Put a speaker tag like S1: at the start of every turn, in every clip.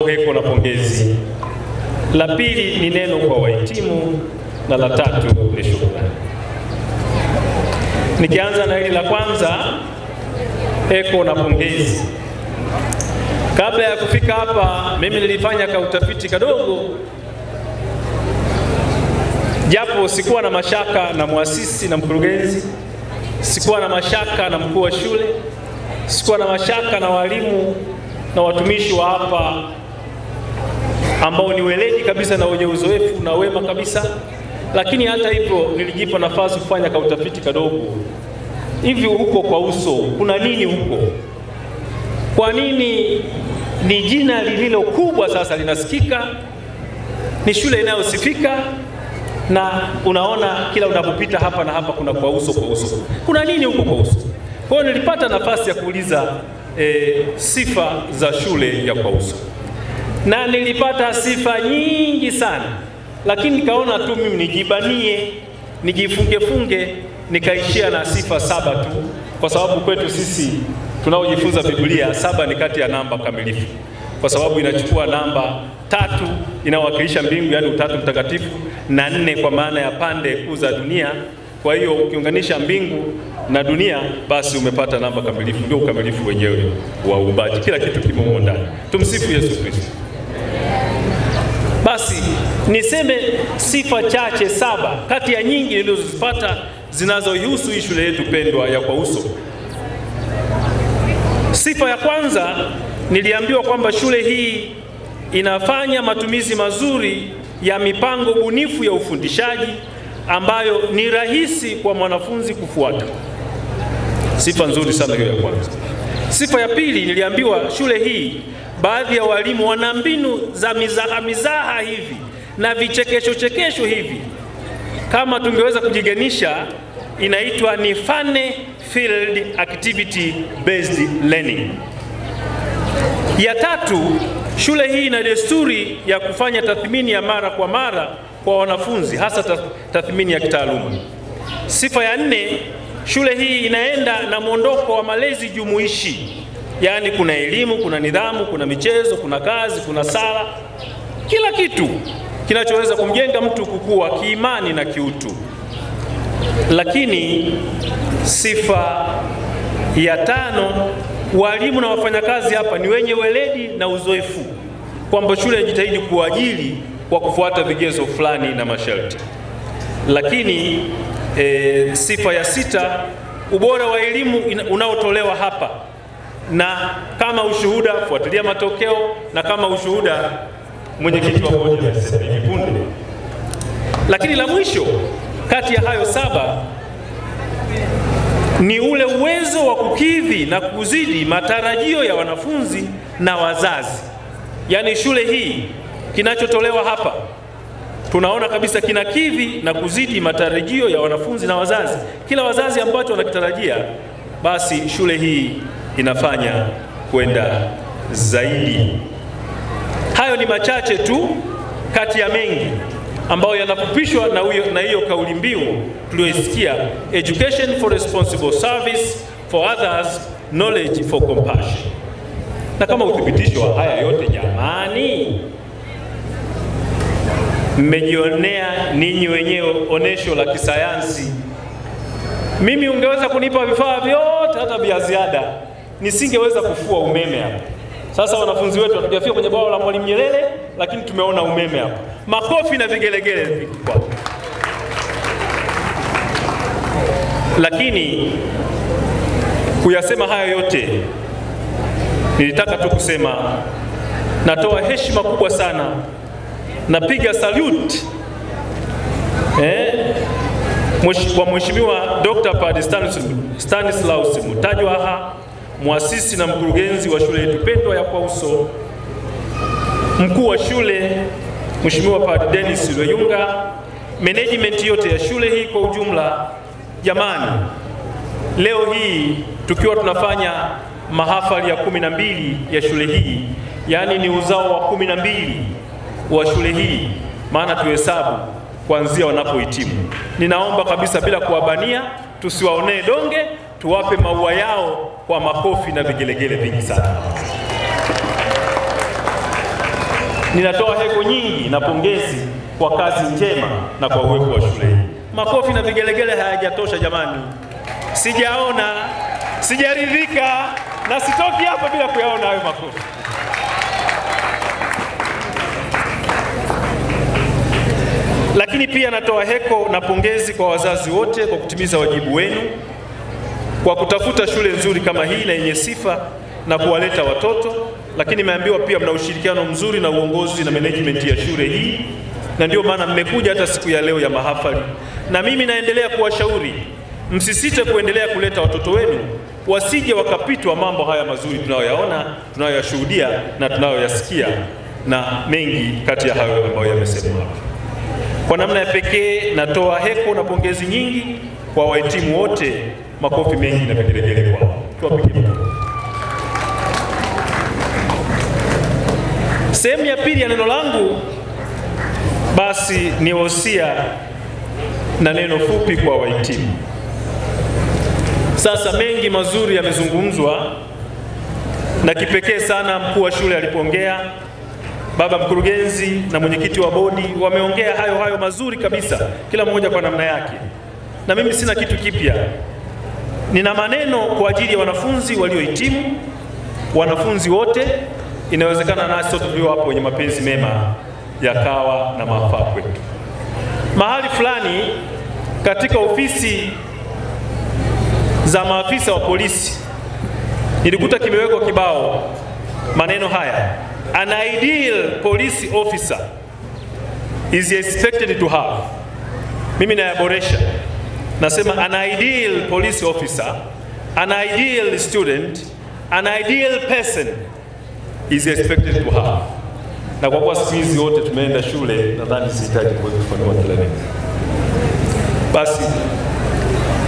S1: heko na pongezi. La pili ni neno kwa wahitimu, na la tatu ni shukrani. Nikianza na hili la kwanza, heko na pongezi. Kabla ya kufika hapa, mimi nilifanya kautafiti kadogo, japo sikuwa na mashaka na muasisi na mkurugenzi, sikuwa na mashaka na mkuu wa shule, sikuwa na mashaka na walimu na watumishi wa hapa ambao ni weledi kabisa na wenye uzoefu na wema kabisa. Lakini hata hivyo nilijipa nafasi kufanya kautafiti kadogo. Hivi huko kwa uso kuna nini huko? Kwa nini ni jina lililo kubwa sasa linasikika? Ni shule inayosifika, na unaona kila unapopita hapa na hapa kuna kwa uso kwa uso. Kuna nini huko kwa uso? Kwa hiyo nilipata nafasi ya kuuliza sifa za shule ya kwa uso. Na nilipata sifa nyingi sana, lakini nikaona tu mimi nijibanie, nijifunge, nikaishia na sifa 7 tu, kwa sababu kwetu sisi tunaojifunza Biblia 7 ni kati ya namba kamilifu, kwa sababu inachukua namba 3 inawakilisha mbingu, yani Utatu Mtakatifu, na 4 kwa maana ya pande kuu za dunia. Kwa hiyo ukiunganisha mbingu na dunia, basi umepata namba kamilifu, ndio ukamilifu wenyewe wa uumbaji. Kila kitu kimo ndani. Tumsifu Yesu Kristo. Basi niseme sifa chache 7 kati ya nyingi nilizozipata zinazohusu hii shule yetu pendwa ya kwa uso. Sifa ya kwanza, niliambiwa kwamba shule hii inafanya matumizi mazuri ya mipango bunifu ya ufundishaji ambayo ni rahisi kwa mwanafunzi kufuata. Sifa nzuri sana hiyo ya kwanza. Sifa ya pili, niliambiwa shule hii baadhi ya walimu wana mbinu za mizaha hivi na vichekesho hivi. Kama tungeweza kujiganisha, inaitwa ni Fun Field Activity Based Learning. Ya tatu, shule hii ina desturi ya kufanya tathmini ya mara kwa mara kwa wanafunzi, hasa tathmini ya kitaaluma. Sifa ya 4, shule hii inaenda na mwondoko wa malezi jumuishi. Yaani kuna elimu, kuna nidhamu, kuna michezo, kuna kazi, kuna sala, kila kitu kinachoweza kumjenga mtu kukua kiimani na kiutu. Lakini sifa ya 5, walimu na wafanyakazi hapa ni wenye weledi na uzoefu, kwamba shule inajitahidi kuajiri kwa kufuata vigezo fulani na masharti. Lakini sifa ya 6, ubora wa elimu unaotolewa hapa, na kama ushuhuda fuatilia matokeo, na kama ushuhuda mwenyekiti wa bodi amesema hivi punde. Lakini la mwisho kati ya hayo 7 ni ule uwezo wa kukidhi na kuzidi matarajio ya wanafunzi na wazazi. Yaani shule hii kinachotolewa hapa tunaona kabisa kinakidhi na kuzidi matarajio ya wanafunzi na wazazi. Kila wazazi ambacho wanakitarajia, basi shule hii inafanya kwenda zaidi. Hayo ni machache tu kati ya mengi ambayo yanapupishwa na hiyo kauli mbiu tuliyoisikia, Education for Responsible Service for Others, Knowledge for Compassion. Na kama uthibitisho wa haya yote, jamani, mmejionea ninyi wenyewe onesho la kisayansi. Mimi ungeweza kunipa vifaa vyote hata vya ziada, nisingeweza kufua umeme hapa. Sasa wanafunzi wetu hatujafika kwenye bwawa la Mwalimu Nyerere, lakini tumeona umeme hapa. Makofi na vigelegele vitu kwa. Lakini kuyasema haya yote, nilitaka tu kusema natoa heshima kubwa sana, napiga salute kwa Mheshimiwa Dr. Padre Stanislaus Mutajwaha, muasisi na mkurugenzi wa shule yetu pendwa ya kwa uso, mkuu wa shule Mheshimiwa Padre Dennis Lweyunga, management yote ya shule hii kwa ujumla. Jamani, leo hii tukiwa tunafanya mahafali ya 12 ya shule hii, yani ni uzao wa 12 wa shule hii, maana tuhesabu kuanzia wanapohitimu. Ninaomba kabisa bila kuwabania, tusiwaonee donge, tuwape maua yao kwa makofi na vigelegele vingi sana. ninatoa heko nyingi na pongezi kwa kazi njema na kwa uwepo wa shule hii. Makofi na vigelegele hayajatosha jamani. Sijaona, sijaridhika na sitoki hapa bila kuyaona hayo makofi. Lakini pia natoa heko na pongezi kwa wazazi wote kwa kutimiza wajibu wenu kwa kutafuta shule nzuri kama hii na yenye sifa na kuwaleta watoto. Lakini nimeambiwa pia mna ushirikiano mzuri na uongozi na management ya shule hii, na ndio maana mmekuja hata siku ya leo ya mahafali. Na mimi naendelea kuwashauri msisite kuendelea kuleta watoto wenu, wasije wakapitwa mambo haya mazuri tunayoyaona, tunayoyashuhudia na tunayoyasikia, na mengi kati ya hayo ambayo yamesemwa hapa. Kwa namna ya pekee natoa heko na pongezi nyingi kwa wahitimu wote. Makofi mengi na vigelegele kwao. Tuwapigie. Sehemu ya pili ya neno langu basi ni wosia na neno fupi kwa wahitimu. Sasa mengi mazuri yamezungumzwa, na kipekee sana mkuu wa shule alipoongea, baba mkurugenzi na mwenyekiti wa bodi wameongea hayo mazuri kabisa, kila mmoja kwa namna yake. Na mimi sina kitu kipya. Nina maneno kwa ajili ya wanafunzi waliohitimu, wanafunzi wote. Inawezekana nasi sote tulio hapo wenye mapenzi mema yakawa na manufaa kwetu. Mahali fulani katika ofisi za maafisa wa polisi nilikuta kimewekwa kibao maneno haya: an ideal police officer is expected to have. Mimi nayaboresha, nasema an ideal police officer, an ideal student, an ideal person is expected to have. Na kwa kuwa siku hizi wote tumeenda shule, nadhani sihitaji kufafanua kila neno. Basi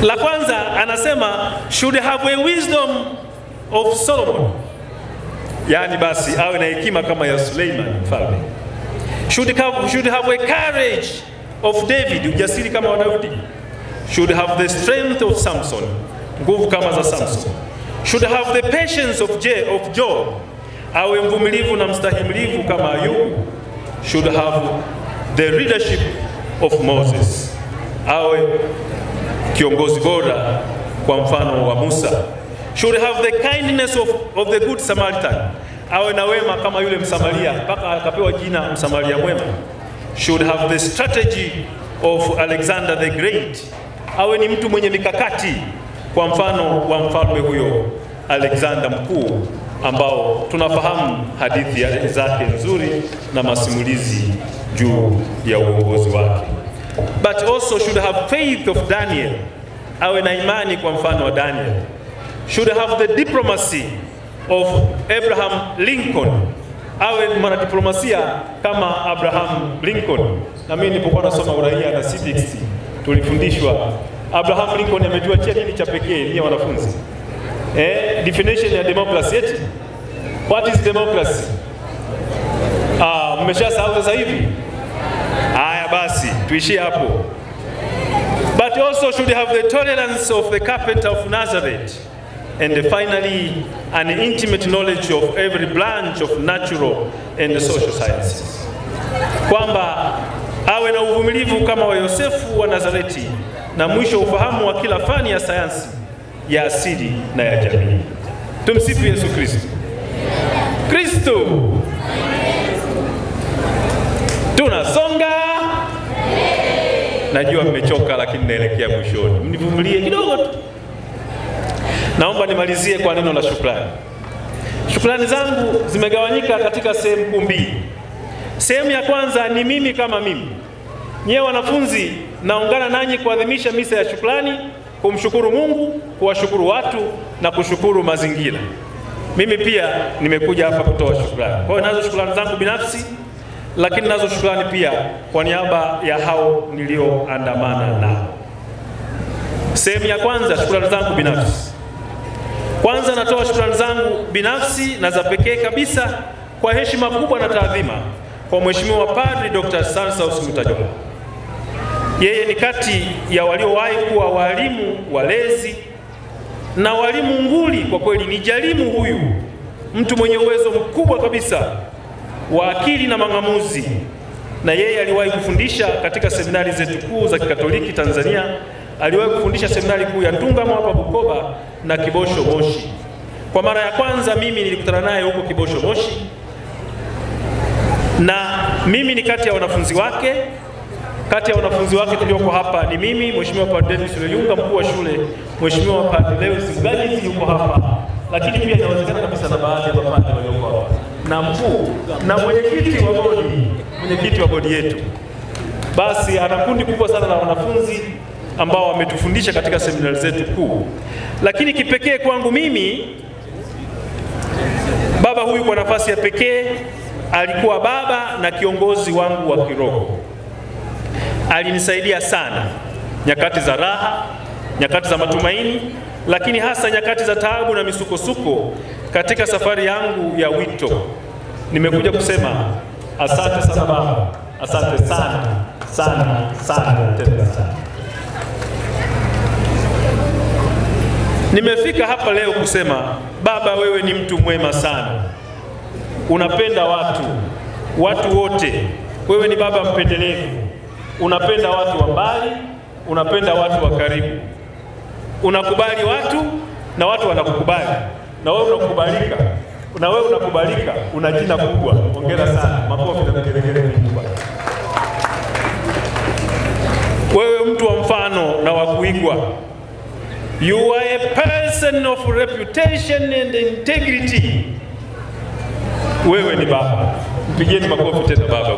S1: la kwanza anasema should have a wisdom of Solomon, yani basi awe na hekima kama ya Suleiman mfalme. Should have a courage of David, ujasiri kama wa Daudi. Should have the strength of Samson, nguvu kama za Samson. Should have the patience of Job, awe mvumilivu na mstahimilivu kama Ayubu. Should have the leadership of Moses, awe kiongozi bora kwa mfano wa Musa. Should have the kindness of the good Samaritan, awe na wema kama yule Msamaria mpaka akapewa jina Msamaria mwema. Should have the strategy of Alexander the Great, awe ni mtu mwenye mikakati kwa mfano wa mfalme huyo Alexander mkuu, ambao tunafahamu hadithi zake nzuri na masimulizi juu ya uongozi wake. But also should have faith of Daniel, awe na imani kwa mfano wa Daniel. Should have the diplomacy of Abraham Lincoln, awe mwanadiplomasia kama Abraham Lincoln. Na mimi nilipokuwa nasoma uraia na civics tulifundishwa Abraham Lincoln ametuachia nini cha pekee ni wanafunzi. Definition ya democracy eti. What is democracy? Mmeshasahau sasa hivi? Haya basi, tuishie hapo. But also should have the tolerance of the carpenter of Nazareth, and finally an intimate knowledge of every branch of natural and social sciences. Kwamba awe na uvumilivu kama wa Yosefu wa Nazareti, na mwisho ufahamu wa kila fani ya sayansi ya asili na ya jamii. Tumsifu Yesu Kristo. Kristo. Tunasonga. Najua mmechoka lakini naelekea mwishoni. Mnivumilie kidogo tu. Naomba nimalizie kwa neno la shukrani. Shukrani zangu zimegawanyika katika sehemu kuu mbili. Sehemu ya kwanza ni mimi kama mimi. Nyewe wanafunzi, naungana nanyi kuadhimisha misa ya shukrani, kumshukuru Mungu, kuwashukuru watu na kushukuru mazingira. Mimi pia nimekuja hapa kutoa shukrani. Kwa hiyo nazo shukrani zangu binafsi, lakini nazo shukrani pia kwa niaba ya hao nilioandamana nao. Sehemu ya kwanza, shukrani zangu binafsi. Kwanza natoa shukrani zangu binafsi na za pekee kabisa kwa heshima kubwa na taadhima kwa Mheshimiwa Padri Dr. Stanislaus Mutajola. Yeye ni kati ya waliowahi kuwa walimu walezi na walimu nguli. Kwa kweli ni jalimu huyu, mtu mwenye uwezo mkubwa kabisa wa akili na mang'amuzi, na yeye aliwahi kufundisha katika seminari zetu kuu za Kikatoliki Tanzania. Aliwahi kufundisha seminari kuu ya Ntungamo hapa Bukoba na Kibosho Moshi. Kwa mara ya kwanza mimi nilikutana naye huko Kibosho Moshi, na mimi ni kati ya wanafunzi wake. Kati ya wanafunzi wake tulioko hapa ni mimi, Mheshimiwa Padre Dennis Loyunga, mkuu wa shule, Mheshimiwa Padre Lewis Mgajizi yuko hapa, lakini pia inawezekana kabisa na baadhi ya mapadre walioko hapa, na mkuu na mwenyekiti wa bodi yetu. Basi ana kundi kubwa sana la wanafunzi ambao wametufundisha katika seminari zetu kuu. Lakini kipekee kwangu mimi, baba huyu kwa nafasi ya pekee alikuwa baba na kiongozi wangu wa kiroho. Alinisaidia sana nyakati za raha, nyakati za matumaini, lakini hasa nyakati za taabu na misukosuko katika safari yangu ya wito. Nimekuja kusema asante sana baba, asante sana sana sana tena sana. Nimefika hapa leo kusema baba, wewe ni mtu mwema sana, unapenda watu wote. Wewe ni baba mpendelevu, unapenda watu wa mbali, unapenda watu wa karibu, unakubali watu na watu wanakukubali, na wewe unakubalika, una jina kubwa. Hongera sana, makofi na vigelegele vikubwa. Wewe mtu wa mfano na wa kuigwa. You are a person of reputation and integrity. Wewe ni baba. Mpigieni makofi tena baba.